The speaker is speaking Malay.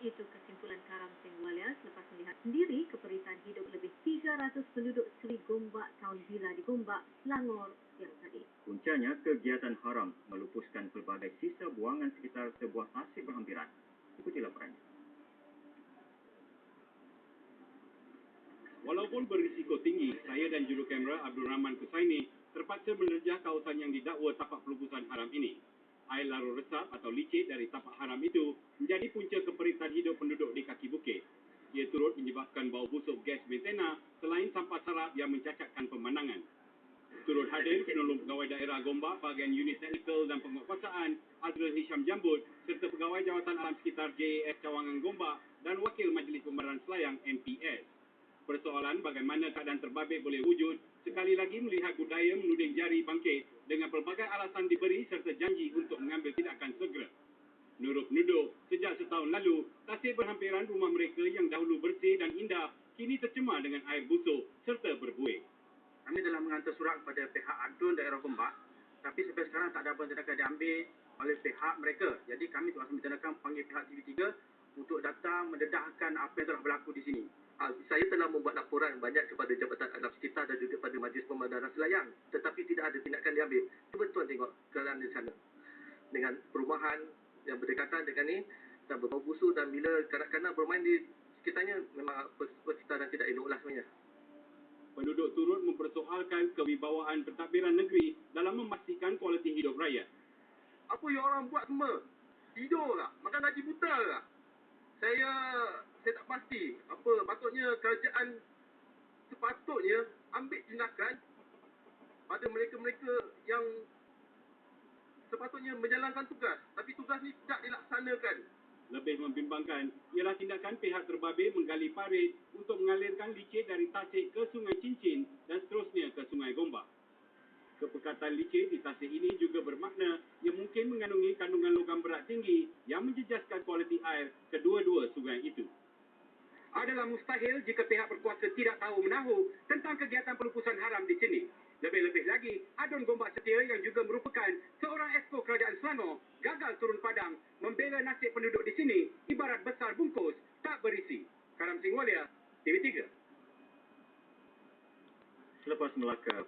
Itu kesimpulan Karam Singwalia selepas melihat sendiri keperitan hidup lebih 300 penduduk Seri Gombak Taun Bila di Gombak, Selangor siang tadi. Puncanya, kegiatan haram melupuskan pelbagai sisa buangan sekitar sebuah tasik berhampiran. Ikuti laporannya. Walaupun berisiko tinggi, saya dan jurukamera Abdul Rahman Kusaini terpaksa menerjah kawasan yang didakwa tapak pelupusan haram ini. Air larut resap atau licin dari tapak haram itu menjadi punca keperitan hidup penduduk di kaki bukit. Ia turut menyebabkan bau busuk gas bentena selain sampah sarap yang mencacatkan pemandangan. Turut hadir penolong pegawai daerah Gombak bahagian unit teknikal dan penguatkuasaan Azrul Hisham Jambut serta pegawai jawatan alam sekitar JAS Cawangan Gombak dan wakil Majlis Pembenaran Selayang MPS. Persoalan bagaimana keadaan terbabit boleh wujud sekali lagi melihat budaya menuding jari bangkit dengan pelbagai alasan diberi serta janji untuk mengambil tindakan segera. Menurut penduduk, sejak setahun lalu, tasik berhampiran rumah mereka yang dahulu bersih dan indah kini tercemar dengan air busuk serta berbuih. Kami telah menghantar surat kepada pihak ADUN daerah Gombak, tapi sampai sekarang tak ada apa tindakan diambil oleh pihak mereka. Jadi kami terpaksa menjadwalkan panggil pihak TV3 untuk datang mendedahkan apa yang telah berlaku di sini. Saya telah membuat laporan banyak kepada Jabatan Alam Sekitar dan juga pada Majlis Pembenaran Selayang, tetapi tidak ada tindakan diambil. Cuba tuan tengok keadaan di sana. Dengan perumahan yang berdekatan dengan ni dan berbau busuk, dan bila kanak-kanak bermain di sekitarnya, memang persekitaran tidak eloklah sebenarnya. Penduduk turut mempersoalkan kewibawaan pentadbiran negeri dalam memastikan kualiti hidup rakyat. Apa yang orang buat semua? Tidur tak? Makan gaji buta tak? Saya tak pasti. Patutnya kerajaan sepatutnya ambil tindakan pada mereka-mereka yang sepatutnya menjalankan tugas, tapi tugas ni tidak dilaksanakan. Lebih membimbangkan ialah tindakan pihak terbabit menggali parit untuk mengalirkan licin dari Tasik ke Sungai Cincin dan seterusnya ke Sungai Gombak. Kepekatan licin di tasik ini juga bermakna ia mungkin mengandungi kandungan logam berat tinggi yang menjejaskan kualiti air kedua-dua sungai itu. Adalah mustahil jika pihak berkuasa tidak tahu menahu tentang kegiatan pelupusan haram di sini. Lebih-lebih lagi, Adun Gombak Setia yang juga merupakan seorang esko kerajaan Selangor gagal turun padang membela nasib penduduk di sini ibarat besar bungkus tak berisi. Karam Singwalia, TV3. Selepas Melaka,